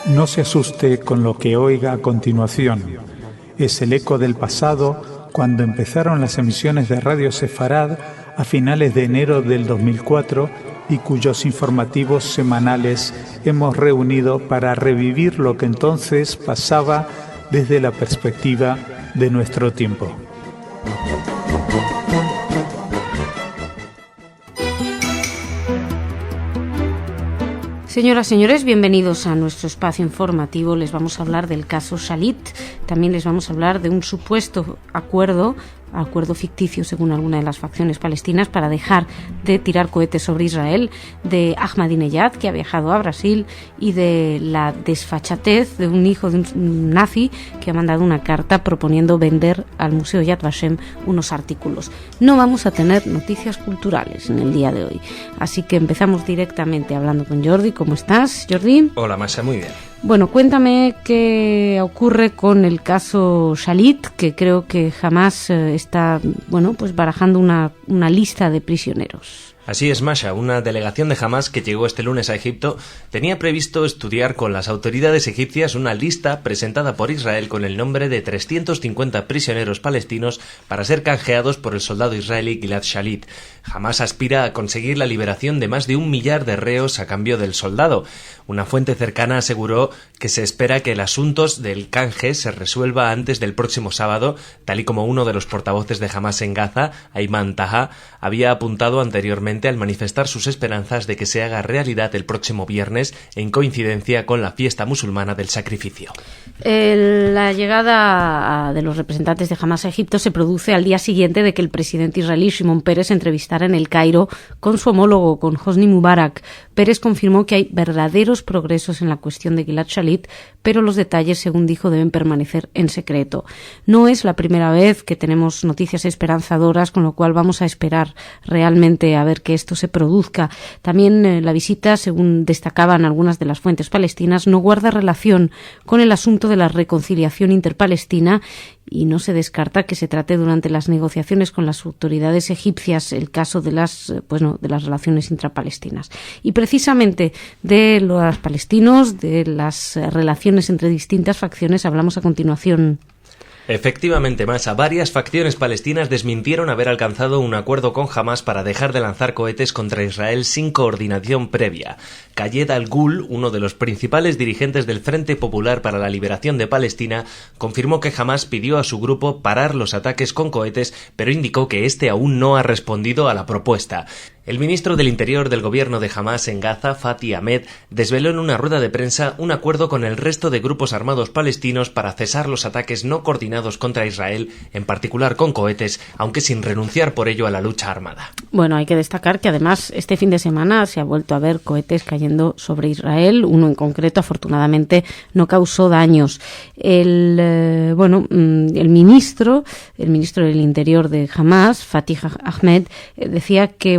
No se asuste con lo que oiga a continuación. Es el eco del pasado cuando empezaron las emisiones de Radio Sefarad a finales de enero del 2004 y cuyos informativos semanales hemos reunido para revivir lo que entonces pasaba desde la perspectiva de nuestro tiempo. Señoras, señores, bienvenidos a nuestro espacio informativo. Les vamos a hablar del caso Shalit. También les vamos a hablar de un supuesto acuerdo ficticio según alguna de las facciones palestinas para dejar de tirar cohetes sobre Israel, de Ahmadinejad, que ha viajado a Brasil, y de la desfachatez de un hijo de un nazi que ha mandado una carta proponiendo vender al Museo Yad Vashem unos artículos. No vamos a tener noticias culturales en el día de hoy, así que empezamos directamente hablando con Jordi. ¿Cómo estás, Jordi? Hola, Masha, muy bien. Bueno, cuéntame qué ocurre con el caso Shalit, que creo que Hamás está, pues barajando una lista de prisioneros. Así es, Masha. Una delegación de Hamás que llegó este lunes a Egipto tenía previsto estudiar con las autoridades egipcias una lista presentada por Israel con el nombre de 350 prisioneros palestinos para ser canjeados por el soldado israelí Gilad Shalit. Hamás aspira a conseguir la liberación de más de 1 millar de reos a cambio del soldado. Una fuente cercana aseguró que se espera que el asunto del canje se resuelva antes del próximo sábado, tal y como uno de los portavoces de Hamás en Gaza, Ayman Taha, había apuntado anteriormente al manifestar sus esperanzas de que se haga realidad el próximo viernes en coincidencia con la fiesta musulmana del sacrificio. La llegada de los representantes de Hamás a Egipto se produce al día siguiente de que el presidente israelí Shimon Peres entrevistara en El Cairo con su homólogo, con Hosni Mubarak. Peres confirmó que hay verdaderos progresos en la cuestión de Gilad Shalit, pero los detalles, según dijo, deben permanecer en secreto. No es la primera vez que tenemos noticias esperanzadoras, con lo cual vamos a esperar realmente a ver que esto se produzca. También la visita, según destacaban algunas de las fuentes palestinas, no guarda relación con el asunto de la reconciliación interpalestina y no se descarta que se trate durante las negociaciones con las autoridades egipcias el caso de las relaciones intrapalestinas. Y precisamente de los palestinos, de las relaciones entre distintas facciones, hablamos a continuación. Efectivamente, Masha, varias facciones palestinas desmintieron haber alcanzado un acuerdo con Hamás para dejar de lanzar cohetes contra Israel sin coordinación previa. Khaled al-Ghul, uno de los principales dirigentes del Frente Popular para la Liberación de Palestina, confirmó que Hamás pidió a su grupo parar los ataques con cohetes, pero indicó que este aún no ha respondido a la propuesta. El ministro del Interior del gobierno de Hamás en Gaza, Fatih Ahmed, desveló en una rueda de prensa un acuerdo con el resto de grupos armados palestinos para cesar los ataques no coordinados contra Israel, en particular con cohetes, aunque sin renunciar por ello a la lucha armada. Bueno, hay que destacar que además este fin de semana se ha vuelto a ver cohetes cayendo sobre Israel. Uno en concreto, afortunadamente, no causó daños. El ministro del Interior de Hamás, Fatih Ahmed, decía que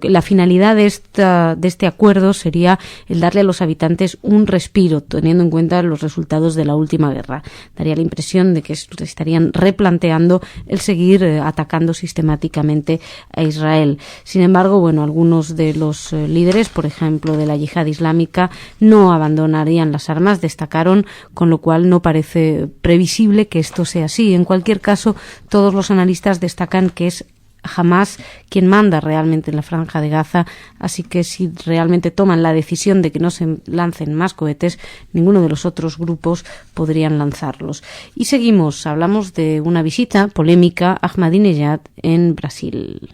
la finalidad de este acuerdo sería el darle a los habitantes un respiro, teniendo en cuenta los resultados de la última guerra. Daría la impresión de que estarían replanteando el seguir atacando sistemáticamente a Israel. Sin embargo, algunos de los líderes, por ejemplo, de la yihad islámica, no abandonarían las armas, destacaron, con lo cual no parece previsible que esto sea así. En cualquier caso, todos los analistas destacan que es Hamás quien manda realmente en la Franja de Gaza, así que si realmente toman la decisión de que no se lancen más cohetes, ninguno de los otros grupos podrían lanzarlos. Y seguimos, hablamos de una visita polémica a Ahmadinejad en Brasil.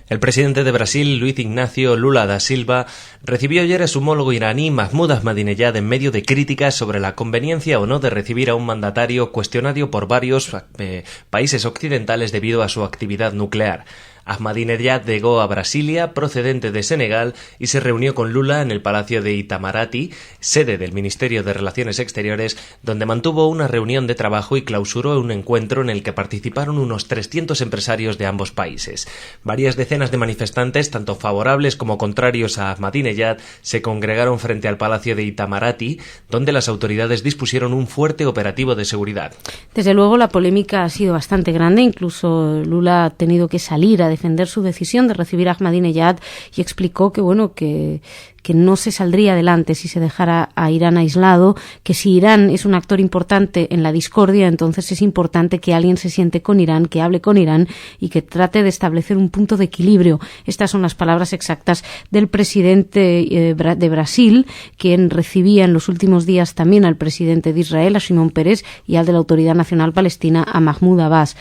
El presidente de Brasil, Luiz Ignacio Lula da Silva, recibió ayer a su homólogo iraní Mahmoud Ahmadinejad en medio de críticas sobre la conveniencia o no de recibir a un mandatario cuestionado por varios países occidentales debido a su actividad nuclear. Ahmadinejad llegó a Brasilia, procedente de Senegal, y se reunió con Lula en el Palacio de Itamaraty, sede del Ministerio de Relaciones Exteriores, donde mantuvo una reunión de trabajo y clausuró un encuentro en el que participaron unos 300 empresarios de ambos países. Varias decenas de manifestantes, tanto favorables como contrarios a Ahmadinejad, se congregaron frente al Palacio de Itamaraty, donde las autoridades dispusieron un fuerte operativo de seguridad. Desde luego, la polémica ha sido bastante grande, incluso Lula ha tenido que salir a defender su decisión de recibir a Ahmadinejad y explicó que bueno, que no se saldría adelante si se dejara a Irán aislado, que si Irán es un actor importante en la discordia, entonces es importante que alguien se siente con Irán, que hable con Irán y que trate de establecer un punto de equilibrio. Estas son las palabras exactas del presidente de Brasil, quien recibía en los últimos días también al presidente de Israel, a Shimon Peres, y al de la Autoridad Nacional Palestina, a Mahmoud Abbas.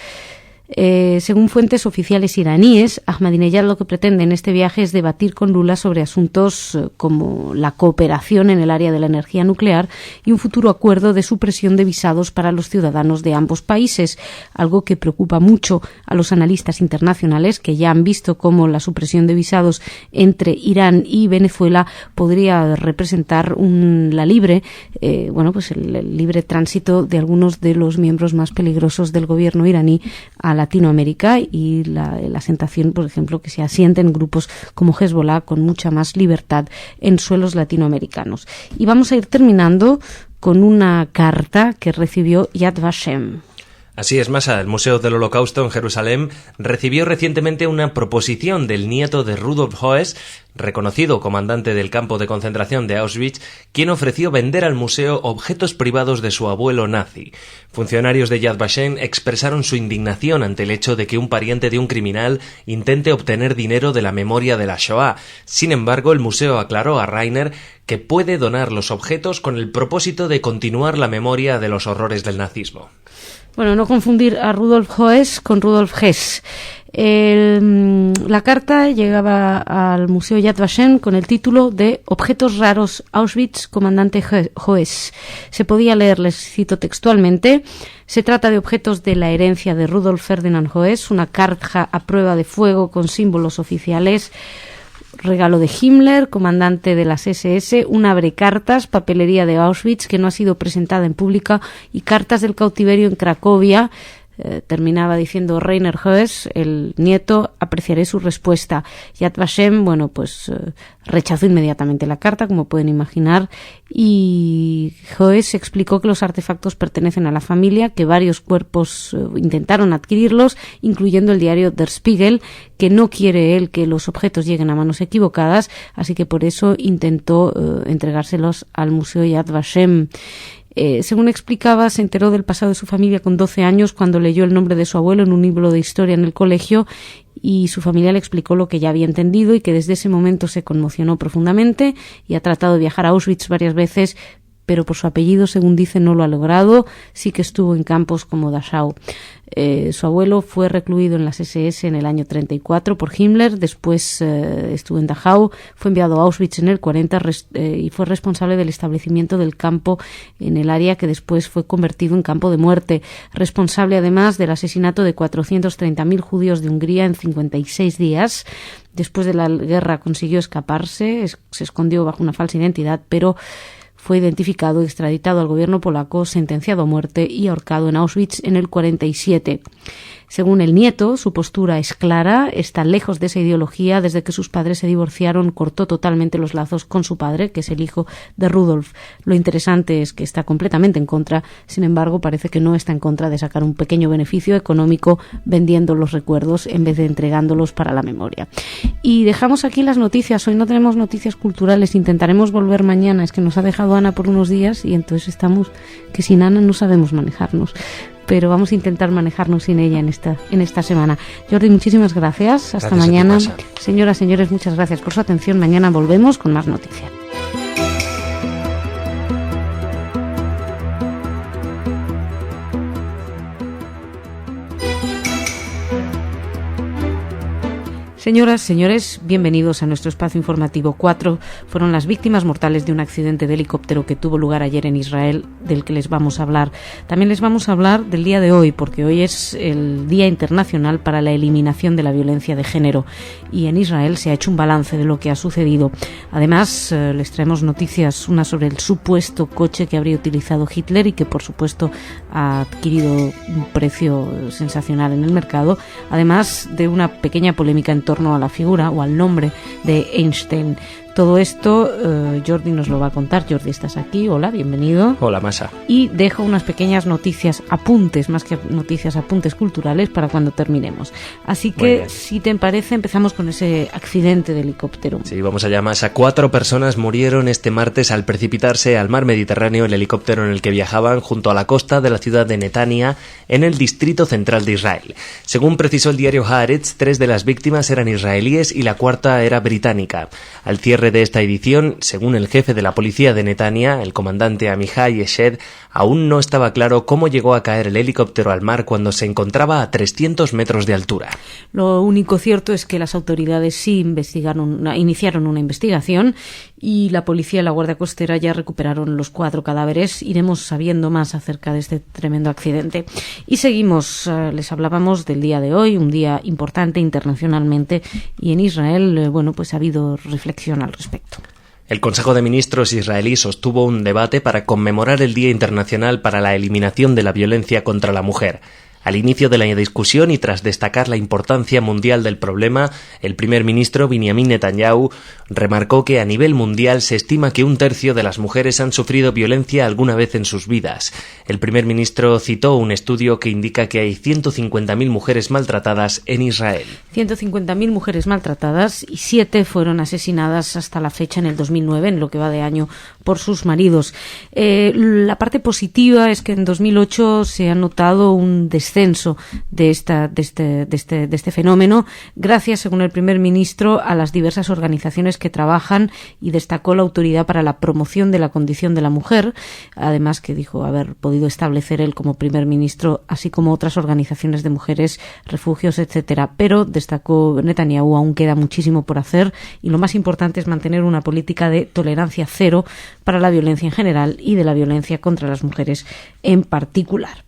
Según fuentes oficiales iraníes, Ahmadinejad lo que pretende en este viaje es debatir con Lula sobre asuntos como la cooperación en el área de la energía nuclear y un futuro acuerdo de supresión de visados para los ciudadanos de ambos países, algo que preocupa mucho a los analistas internacionales, que ya han visto cómo la supresión de visados entre Irán y Venezuela podría representar el libre tránsito de algunos de los miembros más peligrosos del gobierno iraní a Latinoamérica y la asentación, por ejemplo, que se asienten grupos como Hezbollah con mucha más libertad en suelos latinoamericanos. Y vamos a ir terminando con una carta que recibió Yad Vashem. Así es, Masa. El Museo del Holocausto en Jerusalén recibió recientemente una proposición del nieto de Rudolf Höss, reconocido comandante del campo de concentración de Auschwitz, quien ofreció vender al museo objetos privados de su abuelo nazi. Funcionarios de Yad Vashem expresaron su indignación ante el hecho de que un pariente de un criminal intente obtener dinero de la memoria de la Shoah. Sin embargo, el museo aclaró a Reiner que puede donar los objetos con el propósito de continuar la memoria de los horrores del nazismo. Bueno, no confundir a Rudolf Höss con Rudolf Hess. La carta llegaba al Museo Yad Vashem con el título de Objetos raros Auschwitz, comandante Höss. Se podía leer, les cito textualmente: se trata de objetos de la herencia de Rudolf Ferdinand Höss, una carta a prueba de fuego con símbolos oficiales, regalo de Himmler, comandante de las SS, un abrecartas, papelería de Auschwitz que no ha sido presentada en pública, y cartas del cautiverio en Cracovia. Terminaba diciendo Rainer Höss, el nieto: apreciaré su respuesta. Yad Vashem, rechazó inmediatamente la carta, como pueden imaginar, y Höss explicó que los artefactos pertenecen a la familia, que varios cuerpos intentaron adquirirlos, incluyendo el diario Der Spiegel, que no quiere él que los objetos lleguen a manos equivocadas, así que por eso intentó entregárselos al Museo Yad Vashem. Según explicaba, se enteró del pasado de su familia con 12 años cuando leyó el nombre de su abuelo en un libro de historia en el colegio, y su familia le explicó lo que ya había entendido y que desde ese momento se conmocionó profundamente y ha tratado de viajar a Auschwitz varias veces, pero por su apellido, según dice, no lo ha logrado. Sí que estuvo en campos como Dachau. Su abuelo fue recluido en las SS en el año 34 por Himmler, después estuvo en Dachau, fue enviado a Auschwitz en el 40 y fue responsable del establecimiento del campo en el área que después fue convertido en campo de muerte, responsable además del asesinato de 430.000 judíos de Hungría en 56 días. Después de la guerra consiguió escaparse, se escondió bajo una falsa identidad, pero fue identificado, extraditado al gobierno polaco, sentenciado a muerte y ahorcado en Auschwitz en el 47. Según el nieto, su postura es clara, está lejos de esa ideología. Desde que sus padres se divorciaron, cortó totalmente los lazos con su padre, que es el hijo de Rudolf. Lo interesante es que está completamente en contra, sin embargo, parece que no está en contra de sacar un pequeño beneficio económico vendiendo los recuerdos en vez de entregándolos para la memoria. Y dejamos aquí las noticias. Hoy no tenemos noticias culturales, intentaremos volver mañana. Es que nos ha dejado Ana por unos días y entonces estamos que sin Ana no sabemos manejarnos. Pero vamos a intentar manejarnos sin ella en esta semana. Jordi, muchísimas gracias. Hasta mañana. Señoras, señores, muchas gracias por su atención. Mañana volvemos con más noticias. Señoras, señores, bienvenidos a nuestro espacio informativo. 4 fueron las víctimas mortales de un accidente de helicóptero que tuvo lugar ayer en Israel, del que les vamos a hablar. También les vamos a hablar del día de hoy, porque hoy es el Día Internacional para la Eliminación de la Violencia de Género, y en Israel se ha hecho un balance de lo que ha sucedido. Además, les traemos noticias, una sobre el supuesto coche que habría utilizado Hitler y que, por supuesto, ha adquirido un precio sensacional en el mercado, además de una pequeña polémica en torno a la figura o al nombre de Einstein. Todo esto Jordi nos lo va a contar. Jordi, ¿estás aquí? Hola, bienvenido. Hola, Masa. Y dejo unas pequeñas noticias, apuntes, más que noticias, apuntes culturales para cuando terminemos. Así que, si te parece, empezamos con ese accidente de helicóptero. Sí, vamos allá, Masa. 4 personas murieron este martes al precipitarse al mar Mediterráneo el helicóptero en el que viajaban junto a la costa de la ciudad de Netanya, en el distrito central de Israel. Según precisó el diario Haaretz, 3 de las víctimas eran israelíes y la cuarta era británica. Al cierre de esta edición, según el jefe de la policía de Netanya, el comandante Amihai Eshed, aún no estaba claro cómo llegó a caer el helicóptero al mar cuando se encontraba a 300 metros de altura. Lo único cierto es que las autoridades sí iniciaron una investigación y la policía y la Guardia Costera ya recuperaron los 4 cadáveres. Iremos sabiendo más acerca de este tremendo accidente. Y seguimos, les hablábamos del día de hoy, un día importante internacionalmente, y en Israel, pues ha habido reflexión al respecto. El Consejo de Ministros israelí sostuvo un debate para conmemorar el Día Internacional para la Eliminación de la Violencia contra la Mujer. Al inicio de la discusión y tras destacar la importancia mundial del problema, el primer ministro Benjamin Netanyahu remarcó que a nivel mundial se estima que 1/3 de las mujeres han sufrido violencia alguna vez en sus vidas. El primer ministro citó un estudio que indica que hay 150.000 mujeres maltratadas en Israel. 150.000 mujeres maltratadas y 7 fueron asesinadas hasta la fecha en el 2009, en lo que va de año, por sus maridos. La parte positiva es que en 2008 se ha notado un descenso de este fenómeno, gracias, según el primer ministro, a las diversas organizaciones que trabajan, y destacó la Autoridad para la Promoción de la Condición de la Mujer, además que dijo haber podido establecer él como primer ministro, así como otras organizaciones de mujeres, refugios, etcétera. Pero destacó Netanyahu, aún queda muchísimo por hacer y lo más importante es mantener una política de tolerancia cero para la violencia en general y de la violencia contra las mujeres en particular.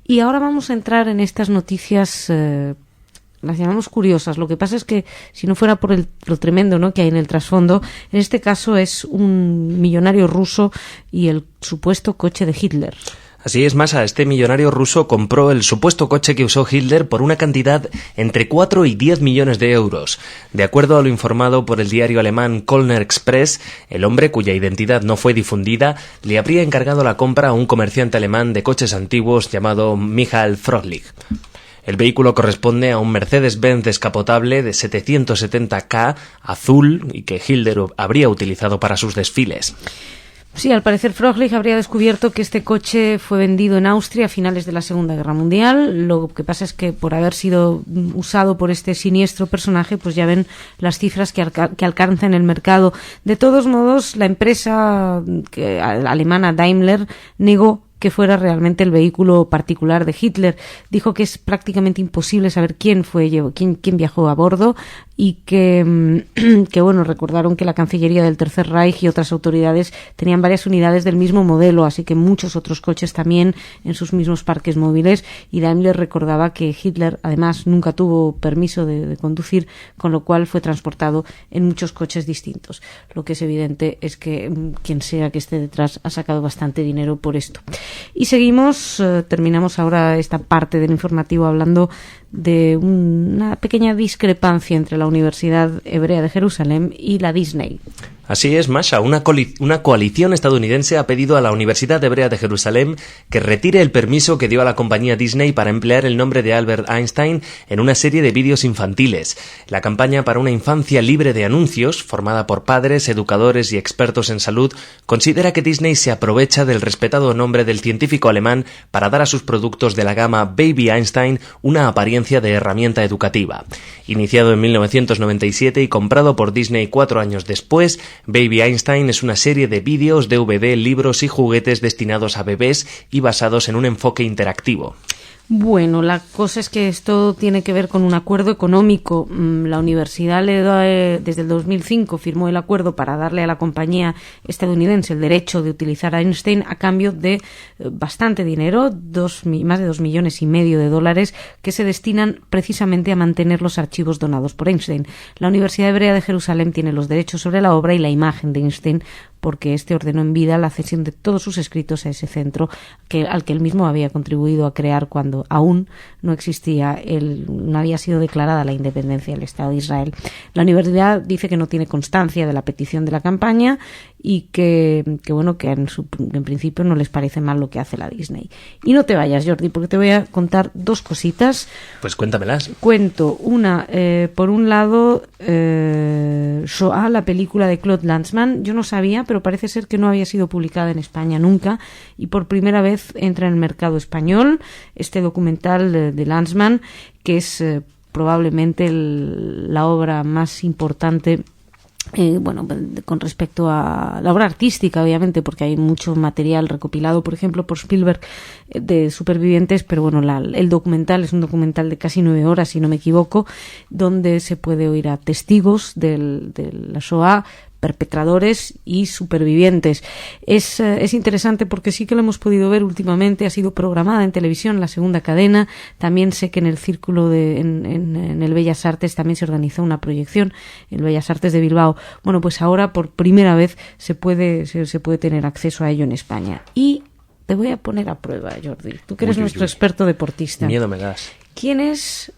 Y ahora vamos a entrar en estas noticias, las llamamos curiosas. Lo que pasa es que si no fuera por lo tremendo, ¿no?, que hay en el trasfondo, en este caso es un millonario ruso y el supuesto coche de Hitler. Así es, Masa. Este millonario ruso compró el supuesto coche que usó Hitler por una cantidad entre 4 y 10 millones de euros. De acuerdo a lo informado por el diario alemán Kölner Express, el hombre, cuya identidad no fue difundida, le habría encargado la compra a un comerciante alemán de coches antiguos llamado Michael Frohlich. El vehículo corresponde a un Mercedes-Benz descapotable de 770K azul y que Hitler habría utilizado para sus desfiles. Sí, al parecer Frohlich habría descubierto que este coche fue vendido en Austria a finales de la Segunda Guerra Mundial. Lo que pasa es que por haber sido usado por este siniestro personaje, pues ya ven las cifras que alcanza en el mercado. De todos modos, la empresa alemana Daimler negó que fuera realmente el vehículo particular de Hitler. Dijo que es prácticamente imposible saber quién viajó a bordo y que recordaron que la Cancillería del Tercer Reich y otras autoridades tenían varias unidades del mismo modelo, así que muchos otros coches también en sus mismos parques móviles, y Daimler recordaba que Hitler además nunca tuvo permiso de conducir, con lo cual fue transportado en muchos coches distintos. Lo que es evidente es que quien sea que esté detrás ha sacado bastante dinero por esto. Y seguimos, terminamos ahora esta parte del informativo hablando de una pequeña discrepancia entre la Universidad Hebrea de Jerusalén y la Disney. Así es, Masha. Una coalición estadounidense ha pedido a la Universidad Hebrea de Jerusalén que retire el permiso que dio a la compañía Disney para emplear el nombre de Albert Einstein en una serie de vídeos infantiles. La campaña para una infancia libre de anuncios, formada por padres, educadores y expertos en salud, considera que Disney se aprovecha del respetado nombre del científico alemán para dar a sus productos de la gama Baby Einstein una apariencia de herramienta educativa. Iniciado en 1997 y comprado por Disney 4 años después, Baby Einstein es una serie de vídeos, DVD, libros y juguetes destinados a bebés y basados en un enfoque interactivo. Bueno, la cosa es que esto tiene que ver con un acuerdo económico. La universidad desde el 2005 firmó el acuerdo para darle a la compañía estadounidense el derecho de utilizar a Einstein a cambio de bastante dinero, más de 2,5 millones de dólares, que se destinan precisamente a mantener los archivos donados por Einstein. La Universidad Hebrea de Jerusalén tiene los derechos sobre la obra y la imagen de Einstein porque este ordenó en vida la cesión de todos sus escritos a ese centro al que él mismo había contribuido a crear cuando aún no había sido declarada la independencia del Estado de Israel. La universidad dice que no tiene constancia de la petición de la campaña y que en principio no les parece mal lo que hace la Disney. Y no te vayas, Jordi, porque te voy a contar dos cositas. Pues cuéntamelas. Cuento una, por un lado, Shoah, la película de Claude Lanzmann. Yo no sabía, pero parece ser que no había sido publicada en España nunca y por primera vez entra en el mercado español este documental de Lanzmann, que es probablemente la obra más importante con respecto a la obra artística, obviamente, porque hay mucho material recopilado, por ejemplo, por Spielberg de Supervivientes, pero bueno, el documental es un documental de casi 9 horas, si no me equivoco, donde se puede oír a testigos de la Shoah, perpetradores y supervivientes. Es interesante porque sí que lo hemos podido ver últimamente, ha sido programada en televisión, la segunda cadena. También sé que en el Círculo en el Bellas Artes también se organizó una proyección, el Bellas Artes de Bilbao. Bueno, pues ahora por primera vez se puede tener acceso a ello en España. Y te voy a poner a prueba, Jordi. Tú que eres nuestro experto deportista. Miedo me das. ¿Quién es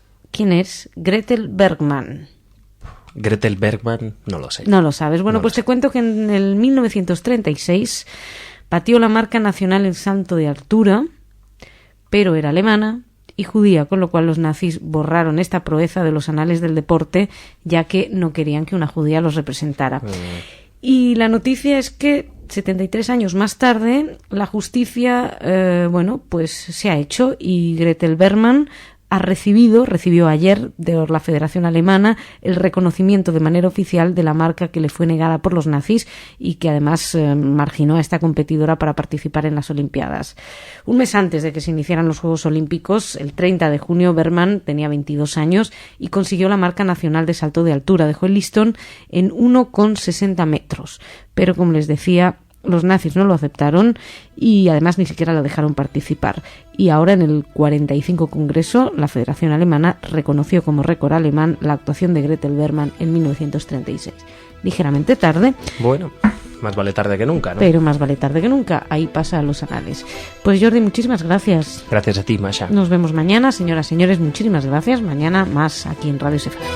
Gretel Bergmann? Gretel Bergmann, no lo sé. No lo sabes. Bueno, pues te cuento que en el 1936 batió la marca nacional en salto de altura, pero era alemana y judía, con lo cual los nazis borraron esta proeza de los anales del deporte, ya que no querían que una judía los representara. Y la noticia es que 73 años más tarde la justicia, pues se ha hecho y Gretel Bergmann recibió ayer de la Federación Alemana el reconocimiento de manera oficial de la marca que le fue negada por los nazis y que además marginó a esta competidora para participar en las Olimpiadas. Un mes antes de que se iniciaran los Juegos Olímpicos, el 30 de junio, Bergmann tenía 22 años y consiguió la marca nacional de salto de altura. Dejó el listón en 1,60 metros. Pero, como les decía, los nazis no lo aceptaron y además ni siquiera la dejaron participar. Y ahora en el 45 Congreso, la Federación Alemana reconoció como récord alemán la actuación de Gretel Bergmann en 1936. Ligeramente tarde. Bueno, más vale tarde que nunca, ¿no? Pero más vale tarde que nunca. Ahí pasa los anales. Pues Jordi, muchísimas gracias. Gracias a ti, Masha. Nos vemos mañana, señoras, señores, muchísimas gracias. Mañana más aquí en Radio Sefarad.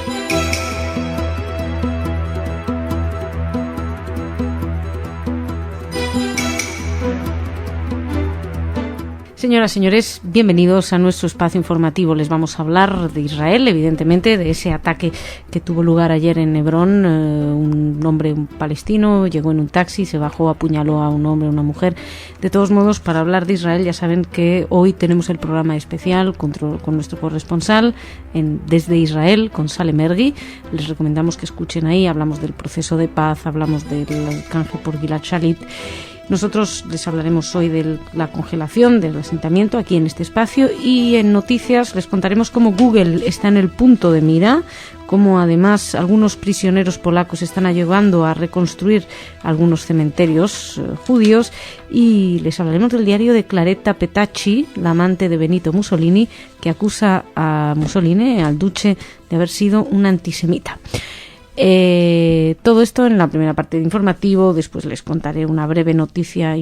Señoras, señores, bienvenidos a nuestro espacio informativo. Les vamos a hablar de Israel, evidentemente, de ese ataque que tuvo lugar ayer en Hebrón. Un hombre palestino llegó en un taxi, se bajó, apuñaló a un hombre, a una mujer. De todos modos, para hablar de Israel, ya saben que hoy tenemos el programa especial con nuestro corresponsal desde Israel, con Salem Ergi. Les recomendamos que escuchen ahí. Hablamos del proceso de paz, hablamos del canje por Gilad Shalit. Nosotros les hablaremos hoy de la congelación del asentamiento aquí en este espacio y en noticias les contaremos cómo Google está en el punto de mira, cómo además algunos prisioneros polacos están ayudando a reconstruir algunos cementerios judíos y les hablaremos del diario de Claretta Petacci, la amante de Benito Mussolini, que acusa a Mussolini, al duce, de haber sido un antisemita. Todo esto en la primera parte de informativo. Después les contaré una breve noticia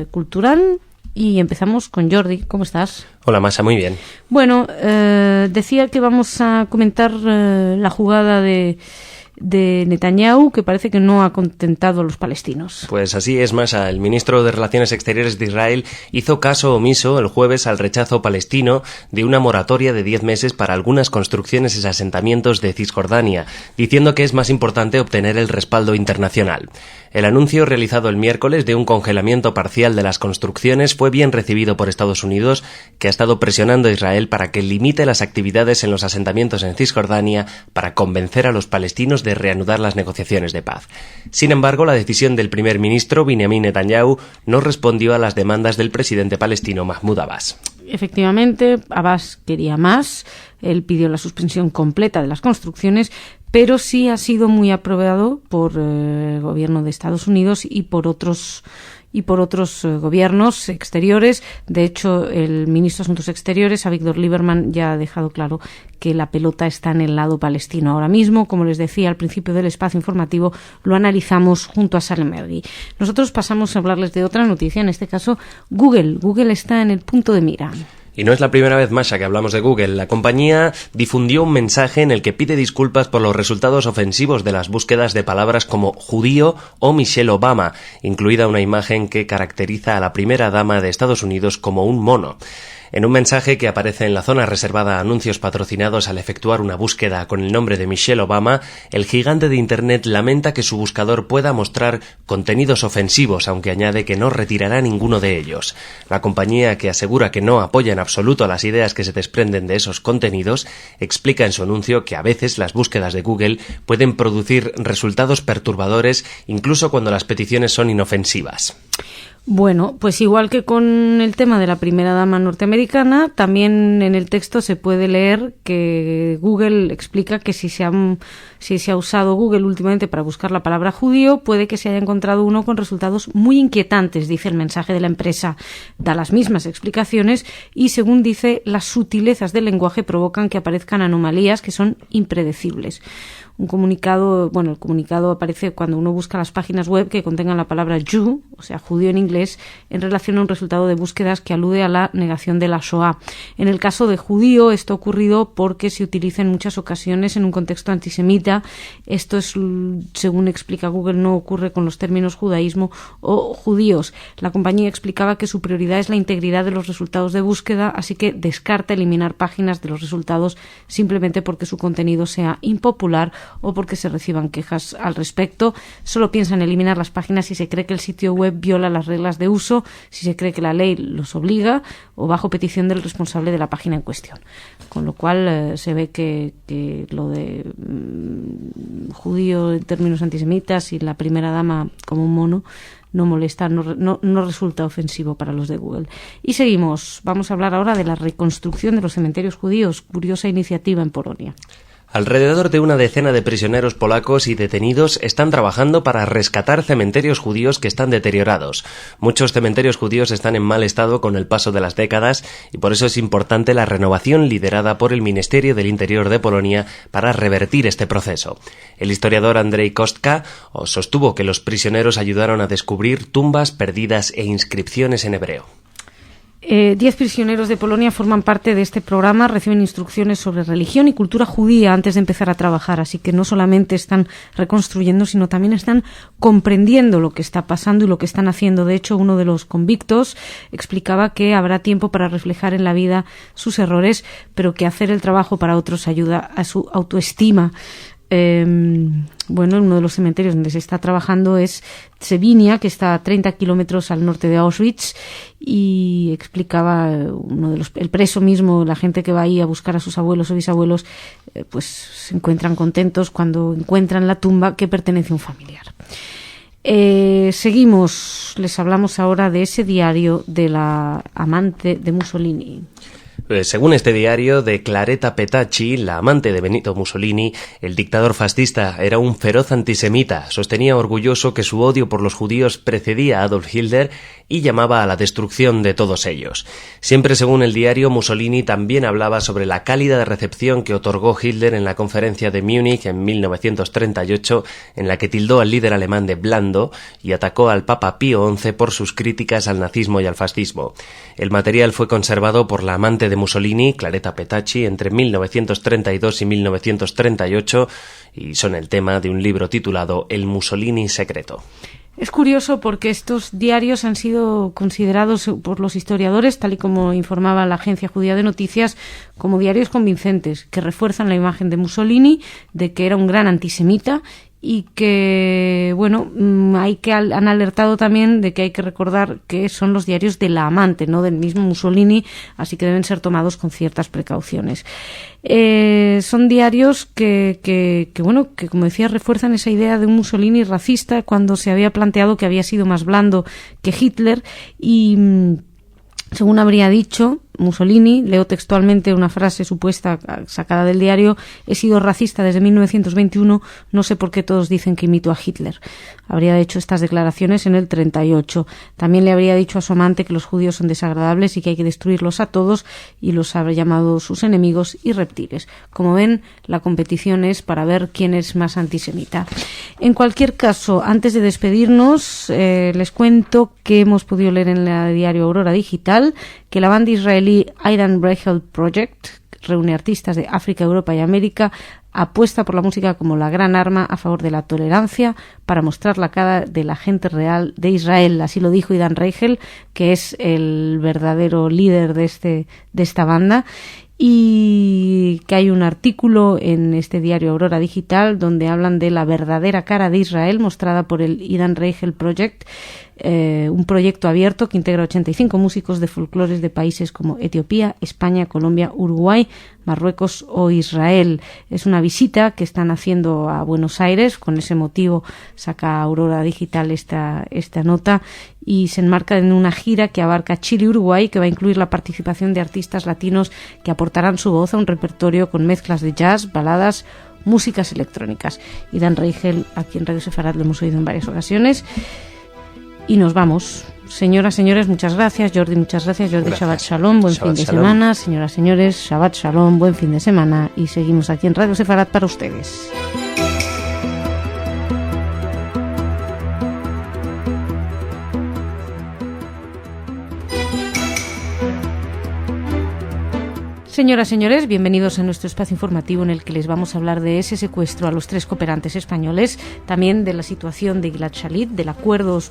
cultural y empezamos con Jordi. ¿Cómo estás? Hola, Masha, muy bien. Bueno, decía que vamos a comentar la jugada de Netanyahu, que parece que no ha contentado a los palestinos. Pues así es, Masha. El ministro de Relaciones Exteriores de Israel hizo caso omiso el jueves al rechazo palestino de una moratoria de 10 meses para algunas construcciones y asentamientos de Cisjordania, diciendo que es más importante obtener el respaldo internacional. El anuncio realizado el miércoles de un congelamiento parcial de las construcciones fue bien recibido por Estados Unidos, que ha estado presionando a Israel para que limite las actividades en los asentamientos en Cisjordania para convencer a los palestinos de reanudar las negociaciones de paz. Sin embargo, la decisión del primer ministro Benjamin Netanyahu no respondió a las demandas del presidente palestino Mahmoud Abbas. Efectivamente, Abbas quería más. Él pidió la suspensión completa de las construcciones, pero sí ha sido muy aprobado por el gobierno de Estados Unidos y por otros y por otros gobiernos exteriores. De hecho, el ministro de Asuntos Exteriores, Avigdor Lieberman, ya ha dejado claro que la pelota está en el lado palestino ahora mismo. Como les decía al principio del espacio informativo, lo analizamos junto a Salem Ergui. Nosotros pasamos a hablarles de otra noticia, en este caso Google. Google está en el punto de mira. Y no es la primera vez, Masha, que hablamos de Google. La compañía difundió un mensaje en el que pide disculpas por los resultados ofensivos de las búsquedas de palabras como judío o Michelle Obama, incluida una imagen que caracteriza a la primera dama de Estados Unidos como un mono. En un mensaje que aparece en la zona reservada a anuncios patrocinados al efectuar una búsqueda con el nombre de Michelle Obama, el gigante de Internet lamenta que su buscador pueda mostrar contenidos ofensivos, aunque añade que no retirará ninguno de ellos. La compañía, que asegura que no apoya en absoluto las ideas que se desprenden de esos contenidos, explica en su anuncio que a veces las búsquedas de Google pueden producir resultados perturbadores incluso cuando las peticiones son inofensivas. Bueno, pues igual que con el tema de la primera dama norteamericana, también en el texto se puede leer que Google explica que si se ha usado Google últimamente para buscar la palabra judío, puede que se haya encontrado uno con resultados muy inquietantes, dice el mensaje de la empresa. Da las mismas explicaciones y, según dice, las sutilezas del lenguaje provocan que aparezcan anomalías que son impredecibles. El comunicado aparece cuando uno busca las páginas web que contengan la palabra Jew, o sea, judío en inglés, en relación a un resultado de búsquedas que alude a la negación de la Shoah. En el caso de judío, esto ha ocurrido porque se utiliza en muchas ocasiones en un contexto antisemita. Esto es, según explica Google, no ocurre con los términos judaísmo o judíos. La compañía explicaba que su prioridad es la integridad de los resultados de búsqueda, así que descarta eliminar páginas de los resultados simplemente porque su contenido sea impopular o porque se reciban quejas al respecto. Solo piensa en eliminar las páginas si se cree que el sitio web viola las reglas de uso, si se cree que la ley los obliga o bajo petición del responsable de la página en cuestión. Con lo cual se ve que lo de judío en términos antisemitas y la primera dama como un mono no molesta, no resulta ofensivo para los de Google. Y seguimos. Vamos a hablar ahora de la reconstrucción de los cementerios judíos. Curiosa iniciativa en Polonia. Alrededor de una decena de prisioneros polacos y detenidos están trabajando para rescatar cementerios judíos que están deteriorados. Muchos cementerios judíos están en mal estado con el paso de las décadas y por eso es importante la renovación liderada por el Ministerio del Interior de Polonia para revertir este proceso. El historiador Andrzej Kostka sostuvo que los prisioneros ayudaron a descubrir tumbas perdidas e inscripciones en hebreo. 10 prisioneros de Polonia forman parte de este programa, reciben instrucciones sobre religión y cultura judía antes de empezar a trabajar, así que no solamente están reconstruyendo, sino también están comprendiendo lo que está pasando y lo que están haciendo. De hecho, uno de los convictos explicaba que habrá tiempo para reflejar en la vida sus errores, pero que hacer el trabajo para otros ayuda a su autoestima. Uno de los cementerios donde se está trabajando es Trzewinia, que está a 30 kilómetros al norte de Auschwitz, y explicaba el preso mismo, la gente que va ahí a buscar a sus abuelos o bisabuelos, pues se encuentran contentos cuando encuentran la tumba que pertenece a un familiar. Seguimos, les hablamos ahora de ese diario de la amante de Mussolini. Según este diario de Claretta Petacci, la amante de Benito Mussolini, el dictador fascista era un feroz antisemita, sostenía orgulloso que su odio por los judíos precedía a Adolf Hitler y llamaba a la destrucción de todos ellos. Siempre según el diario, Mussolini también hablaba sobre la cálida recepción que otorgó Hitler en la conferencia de Múnich en 1938, en la que tildó al líder alemán de blando y atacó al Papa Pío XI por sus críticas al nazismo y al fascismo. El material fue conservado por la amante de Mussolini, Claretta Petacci, entre 1932 y 1938 y son el tema de un libro titulado El Mussolini secreto. Es curioso porque estos diarios han sido considerados por los historiadores, tal y como informaba la agencia judía de noticias, como diarios convincentes, que refuerzan la imagen de Mussolini, de que era un gran antisemita y que, han alertado también de que hay que recordar que son los diarios de la amante, no del mismo Mussolini, así que deben ser tomados con ciertas precauciones. Son diarios que, como decía, refuerzan esa idea de un Mussolini racista cuando se había planteado que había sido más blando que Hitler y, según habría dicho, Mussolini, leo textualmente una frase supuesta sacada del diario: he sido racista desde 1921, no sé por qué todos dicen que imito a Hitler. Habría hecho estas declaraciones en el 38. También le habría dicho a su amante que los judíos son desagradables y que hay que destruirlos a todos, y los habría llamado sus enemigos y reptiles. Como ven, la competición es para ver quién es más antisemita. En cualquier caso, antes de despedirnos, les cuento que hemos podido leer en el diario Aurora Digital que la banda israelí Aidan Reichel Project reúne artistas de África, Europa y América, apuesta por la música como la gran arma a favor de la tolerancia para mostrar la cara de la gente real de Israel. Así lo dijo Aidan Reichel, que es el verdadero líder de esta banda, y que hay un artículo en este diario Aurora Digital donde hablan de la verdadera cara de Israel mostrada por el Aidan Reichel Project, un proyecto abierto que integra 85 músicos de folclores de países como Etiopía, España, Colombia, Uruguay, Marruecos o Israel. Es una visita que están haciendo a Buenos Aires, con ese motivo saca Aurora Digital esta nota, y se enmarca en una gira que abarca Chile y Uruguay, que va a incluir la participación de artistas latinos que aportarán su voz a un repertorio con mezclas de jazz, baladas, músicas electrónicas. Aidan Reichel, aquí en Radio Sefarad lo hemos oído en varias ocasiones. Y nos vamos. Señoras, señores, muchas gracias. Jordi, muchas gracias. Jordi, Shabbat Shalom, buen fin de semana. Señoras, señores, Shabbat Shalom, buen fin de semana. Y seguimos aquí en Radio Sefarad para ustedes. Señoras, señores, bienvenidos a nuestro espacio informativo en el que les vamos a hablar de ese secuestro a los 3 cooperantes españoles, también de la situación de Gilad Shalit, del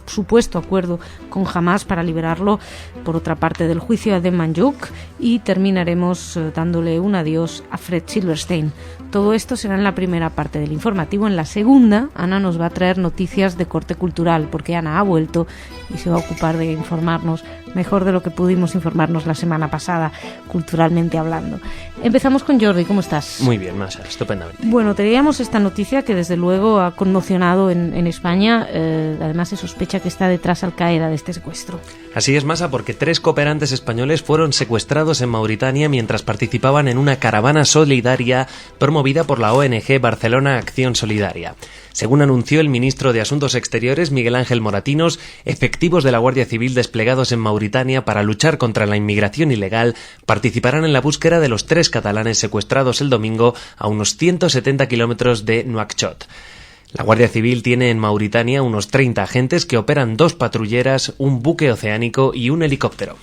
supuesto acuerdo con Hamás para liberarlo, por otra parte del juicio a Adem Manjuk, y terminaremos dándole un adiós a Fred Silverstein. Todo esto será en la primera parte del informativo. En la segunda, Ana nos va a traer noticias de corte cultural, porque Ana ha vuelto y se va a ocupar de informarnos mejor de lo que pudimos informarnos la semana pasada, culturalmente hablando. Empezamos con Jordi, ¿cómo estás? Muy bien, Masha, estupendamente. Bueno, teníamos esta noticia que desde luego ha conmocionado en España. Además se sospecha que está detrás Al-Qaeda de este secuestro. Así es, Masha, porque 3 cooperantes españoles fueron secuestrados en Mauritania mientras participaban en una caravana solidaria promovida por la ONG Barcelona Acción Solidaria. Según anunció el ministro de Asuntos Exteriores, Miguel Ángel Moratinos, efectivos de la Guardia Civil desplegados en Mauritania para luchar contra la inmigración ilegal participarán en la búsqueda de los 3 catalanes secuestrados el domingo a unos 170 kilómetros de Nuakchot. La Guardia Civil tiene en Mauritania unos 30 agentes que operan 2 patrulleras, un buque oceánico y un helicóptero.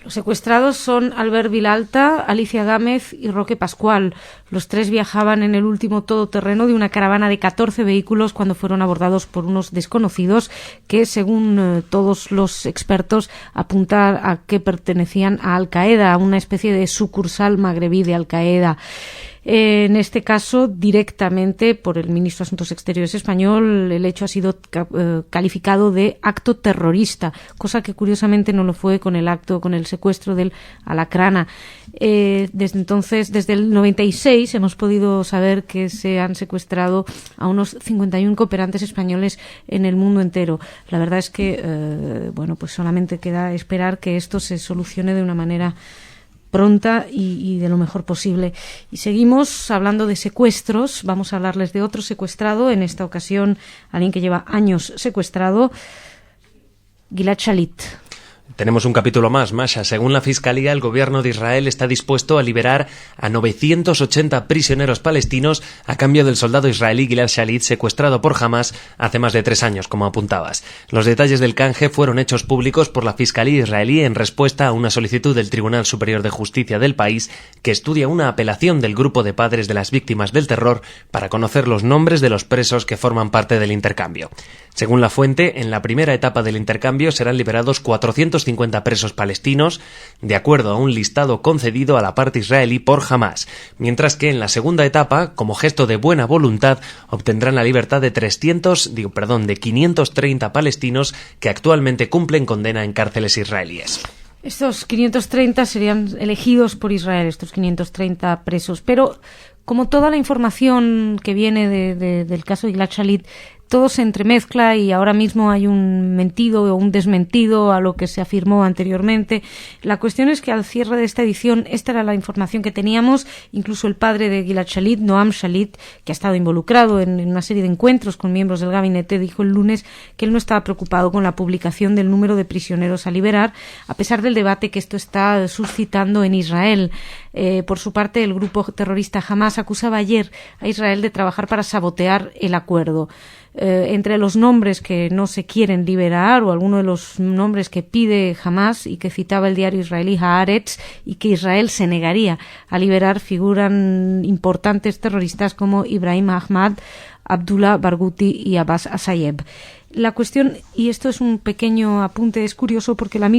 Los secuestrados son Albert Vilalta, Alicia Gámez y Roque Pascual. Los 3 viajaban en el último todoterreno de una caravana de 14 vehículos cuando fueron abordados por unos desconocidos que, según todos los expertos, apuntan a que pertenecían a Al-Qaeda, a una especie de sucursal magrebí de Al-Qaeda. En este caso, directamente por el ministro de Asuntos Exteriores español, el hecho ha sido calificado de acto terrorista, cosa que curiosamente no lo fue con el secuestro del Alacrana. Desde entonces, desde el 96, hemos podido saber que se han secuestrado a unos 51 cooperantes españoles en el mundo entero. La verdad es que, pues solamente queda esperar que esto se solucione de una manera pronta y de lo mejor posible. Y seguimos hablando de secuestros. Vamos a hablarles de otro secuestrado, en esta ocasión alguien que lleva años secuestrado, Gilad Shalit. Tenemos un capítulo más, Masha. Según la Fiscalía, el gobierno de Israel está dispuesto a liberar a 980 prisioneros palestinos a cambio del soldado israelí Gilad Shalit, secuestrado por Hamás hace más de 3 años, como apuntabas. Los detalles del canje fueron hechos públicos por la Fiscalía israelí en respuesta a una solicitud del Tribunal Superior de Justicia del país, que estudia una apelación del grupo de padres de las víctimas del terror para conocer los nombres de los presos que forman parte del intercambio. Según la fuente, en la primera etapa del intercambio serán liberados 450 presos palestinos, de acuerdo a un listado concedido a la parte israelí por Hamás, mientras que en la segunda etapa, como gesto de buena voluntad, obtendrán la libertad de 530 palestinos que actualmente cumplen condena en cárceles israelíes. Estos 530 serían elegidos por Israel, estos 530 presos, pero como toda la información que viene del caso de Gilad Shalit todo se entremezcla y ahora mismo hay un mentido o un desmentido a lo que se afirmó anteriormente. La cuestión es que al cierre de esta edición, esta era la información que teníamos. Incluso el padre de Gilad Shalit, Noam Shalit, que ha estado involucrado en una serie de encuentros con miembros del gabinete, dijo el lunes que él no estaba preocupado con la publicación del número de prisioneros a liberar, a pesar del debate que esto está suscitando en Israel. Por su parte, el grupo terrorista Hamas acusaba ayer a Israel de trabajar para sabotear el acuerdo. Entre los nombres que no se quieren liberar, o alguno de los nombres que pide Hamas y que citaba el diario israelí Haaretz y que Israel se negaría a liberar, figuran importantes terroristas como Ibrahim Ahmad, Abdullah Barghouti y Abbas Assayeb. La cuestión, y esto es un pequeño apunte, es curioso porque las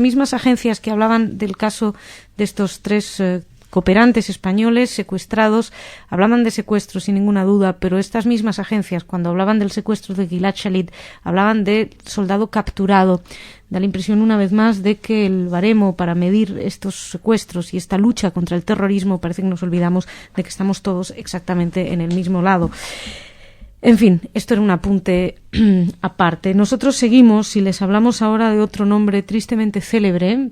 mismas agencias que hablaban del caso de estos tres cooperantes españoles secuestrados, hablaban de secuestros sin ninguna duda, pero estas mismas agencias, cuando hablaban del secuestro de Gilad Shalit, hablaban de soldado capturado. Da la impresión una vez más de que el baremo para medir estos secuestros y esta lucha contra el terrorismo, parece que nos olvidamos de que estamos todos exactamente en el mismo lado. En fin, esto era un apunte aparte. Nosotros seguimos y les hablamos ahora de otro nombre tristemente célebre,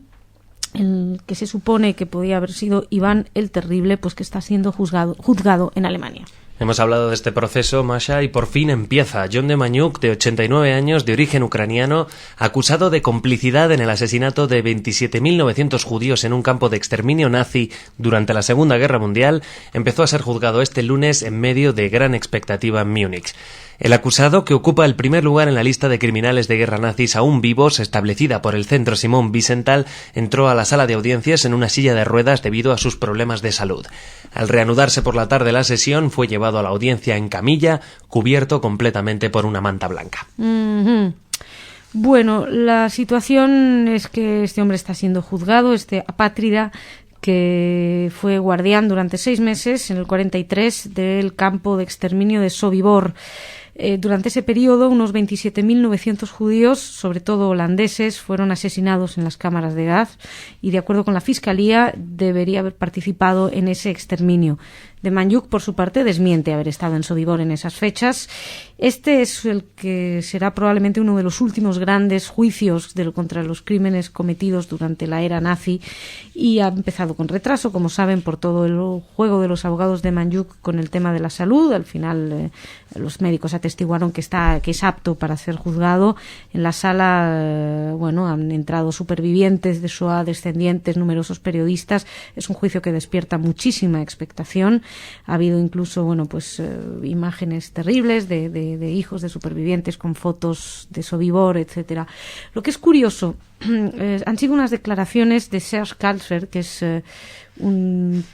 el que se supone que podía haber sido Iván el Terrible, pues que está siendo juzgado en Alemania. Hemos hablado de este proceso, Masha, y por fin empieza. John Demjanjuk, de 89 años, de origen ucraniano, acusado de complicidad en el asesinato de 27.900 judíos en un campo de exterminio nazi durante la Segunda Guerra Mundial, empezó a ser juzgado este lunes en medio de gran expectativa en Múnich. El acusado, que ocupa el primer lugar en la lista de criminales de guerra nazis aún vivos, establecida por el Centro Simón Wiesenthal, entró a la sala de audiencias en una silla de ruedas debido a sus problemas de salud. Al reanudarse por la tarde la sesión, fue llevado a la audiencia en camilla, cubierto completamente por una manta blanca. Bueno, la situación es que este hombre está siendo juzgado, este apátrida, que fue guardián durante 6 meses en el 43 del campo de exterminio de Sobibor. Durante ese periodo, unos 27.900 judíos, sobre todo holandeses, fueron asesinados en las cámaras de gas y, de acuerdo con la Fiscalía, debería haber participado en ese exterminio. Demjanjuk, por su parte, desmiente haber estado en Sobibor en esas fechas. Este es el que será probablemente uno de los últimos grandes juicios contra los crímenes cometidos durante la era nazi y ha empezado con retraso, como saben, por todo el juego de los abogados de Demjanjuk con el tema de la salud. Al final, los médicos atestiguaron que es apto para ser juzgado. En la sala, han entrado supervivientes de Shoah, descendientes, numerosos periodistas. Es un juicio que despierta muchísima expectación. Ha habido incluso, imágenes terribles de hijos de supervivientes con fotos de Sobibor, etcétera. Lo que es curioso, han sido unas declaraciones de Serge Kalsfer, que es un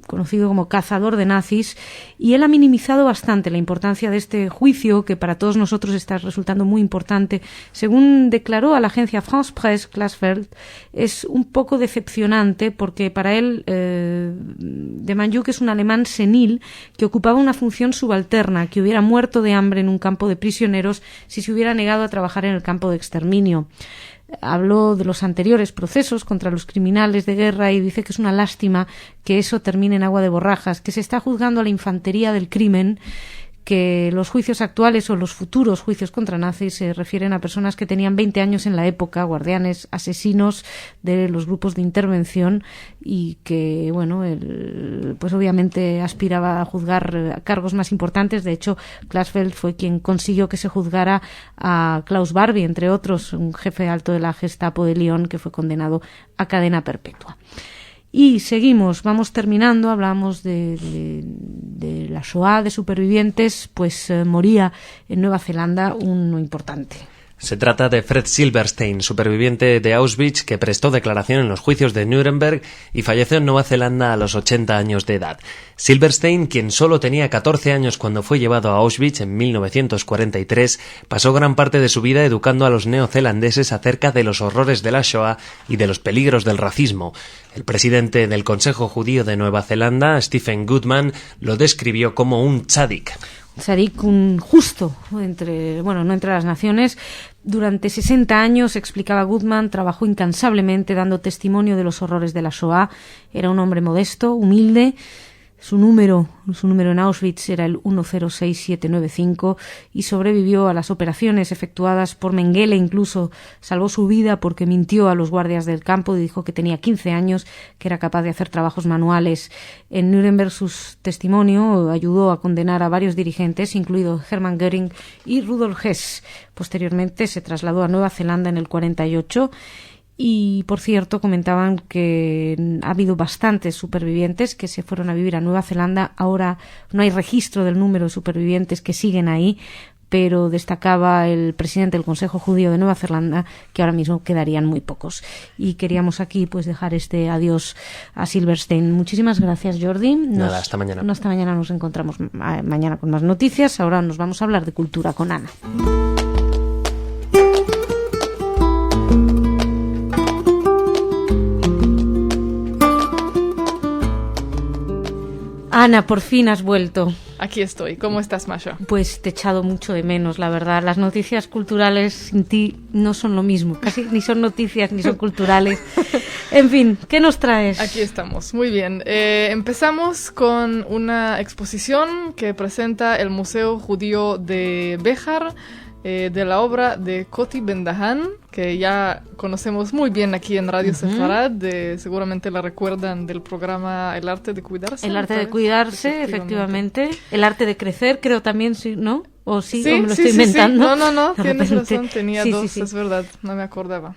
conocido como cazador de nazis, y él ha minimizado bastante la importancia de este juicio, que para todos nosotros está resultando muy importante. Según declaró a la agencia France Presse, Klasfeld, es un poco decepcionante porque para él Demjanjuk es un alemán senil que ocupaba una función subalterna, que hubiera muerto de hambre en un campo de prisioneros si se hubiera negado a trabajar en el campo de exterminio. Habló de los anteriores procesos contra los criminales de guerra y dice que es una lástima que eso termine en agua de borrajas, que se está juzgando a la infantería del crimen, que los juicios actuales o los futuros juicios contra nazis se refieren a personas que tenían 20 años en la época, guardianes, asesinos de los grupos de intervención, y que, pues obviamente aspiraba a juzgar cargos más importantes. De hecho, Klasfeld fue quien consiguió que se juzgara a Klaus Barbie, entre otros, un jefe alto de la Gestapo de Lyon, que fue condenado a cadena perpetua. Y seguimos, vamos terminando, hablamos de la Shoah, de supervivientes, pues moría en Nueva Zelanda uno importante. Se trata de Fred Silverstein, superviviente de Auschwitz, que prestó declaración en los juicios de Nuremberg y falleció en Nueva Zelanda a los 80 años de edad. Silverstein, quien solo tenía 14 años cuando fue llevado a Auschwitz en 1943, pasó gran parte de su vida educando a los neozelandeses acerca de los horrores de la Shoah y de los peligros del racismo. El presidente del Consejo Judío de Nueva Zelanda, Stephen Goodman, lo describió como un tzadik. Tzadik, un justo, no entre las naciones. Durante 60 años, explicaba Goodman, trabajó incansablemente dando testimonio de los horrores de la Shoah. Era un hombre modesto, humilde, Su número en Auschwitz era el 106795 y sobrevivió a las operaciones efectuadas por Mengele. Incluso salvó su vida porque mintió a los guardias del campo y dijo que tenía 15 años, que era capaz de hacer trabajos manuales. En Nuremberg su testimonio ayudó a condenar a varios dirigentes, incluido Hermann Göring y Rudolf Hess. Posteriormente se trasladó a Nueva Zelanda en el 48. Y, por cierto, comentaban que ha habido bastantes supervivientes que se fueron a vivir a Nueva Zelanda. Ahora no hay registro del número de supervivientes que siguen ahí, pero destacaba el presidente del Consejo Judío de Nueva Zelanda que ahora mismo quedarían muy pocos. Y queríamos aquí pues dejar este adiós a Silberstein. Muchísimas gracias, Jordi. Nada, hasta mañana. Hasta mañana, nos encontramos mañana con más noticias. Ahora nos vamos a hablar de cultura con Ana. Ana, por fin has vuelto. Aquí estoy. ¿Cómo estás, Masha? Pues te he echado mucho de menos, la verdad. Las noticias culturales sin ti no son lo mismo. Casi ni son noticias ni son culturales. En fin, ¿qué nos traes? Aquí estamos. Muy bien. Empezamos con una exposición que presenta el Museo Judío de Béjar, de la obra de Koti Ben-Dahan, que ya conocemos muy bien aquí en Radio Sefarad. Seguramente la recuerdan del programa El Arte de Cuidarse. El Arte de Cuidarse, efectivamente. El Arte de Crecer, creo también, ¿no? ¿O sí? ¿O me lo estoy inventando? Sí. No, tienes razón, tenía dos, sí. Es verdad, no me acordaba.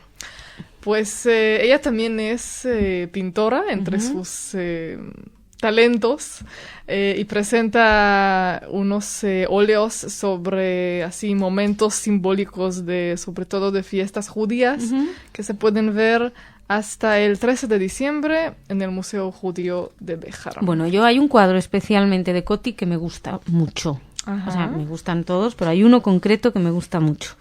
Pues ella también es pintora, entre sus talentos, y presenta unos óleos sobre así momentos simbólicos sobre todo de fiestas judías, que se pueden ver hasta el 13 de diciembre en el Museo Judío de Béjar. Bueno, hay un cuadro especialmente de Koti que me gusta mucho. Ajá. O sea, me gustan todos, pero hay uno concreto que me gusta mucho.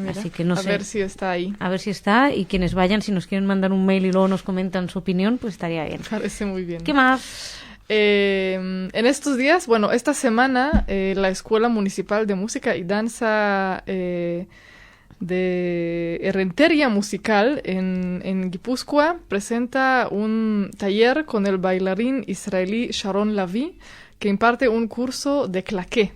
Así que no sé. A ver si está ahí. A ver si está, y quienes vayan, si nos quieren mandar un mail y luego nos comentan su opinión, pues estaría bien. Parece muy bien. ¿Qué más? En estos días, esta semana, la Escuela Municipal de Música y Danza de Errenteria Musical en Guipúzcoa presenta un taller con el bailarín israelí Sharon Lavi, que imparte un curso de claqué.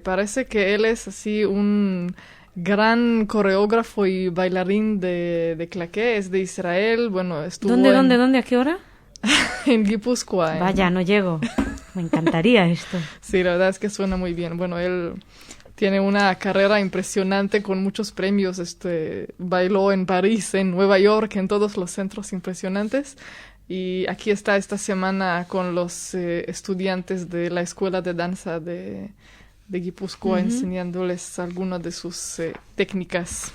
Parece que él es así un gran coreógrafo y bailarín de claqué, es de Israel. Estuvo ¿Dónde? ¿A qué hora? En Guipúzcoa. Vaya, no llego. Me encantaría esto. Sí, la verdad es que suena muy bien. Él tiene una carrera impresionante con muchos premios. Bailó en París, en Nueva York, en todos los centros impresionantes. Y aquí está esta semana con los estudiantes de la Escuela de Danza de Guipúzcoa, enseñándoles algunas de sus técnicas.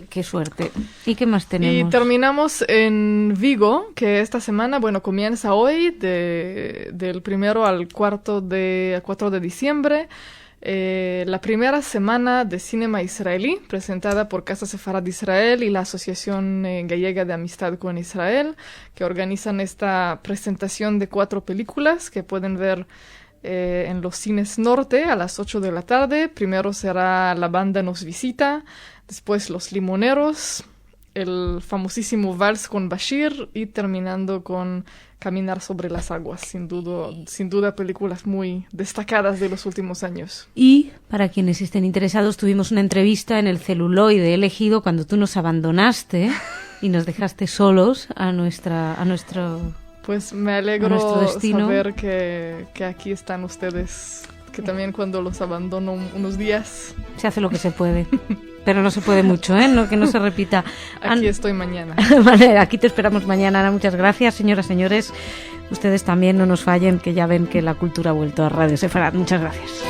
Qué suerte. ¿Y qué más tenemos? Y terminamos en Vigo, que esta semana, comienza hoy, del 1 al 4 de diciembre, la primera semana de cinema israelí, presentada por Casa Sefarad de Israel y la Asociación Gallega de Amistad con Israel, que organizan esta presentación de 4 películas que pueden ver en los cines norte a las 8 de la tarde. Primero será La Banda Nos Visita, después Los Limoneros, el famosísimo Vals con Bashir y terminando con Caminar sobre las aguas. Sin duda películas muy destacadas de los últimos años. Y para quienes estén interesados, tuvimos una entrevista en el celuloide elegido cuando tú nos abandonaste y nos dejaste solos a nuestro Pues me alegro saber que aquí están ustedes, que también cuando los abandono unos días... Se hace lo que se puede, pero no se puede mucho, ¿eh? Que no se repita. Aquí estoy mañana. Vale, aquí te esperamos mañana, Ana. Muchas gracias, señoras, señores. Ustedes también no nos fallen, que ya ven que la cultura ha vuelto a Radio Sefarad. Muchas gracias.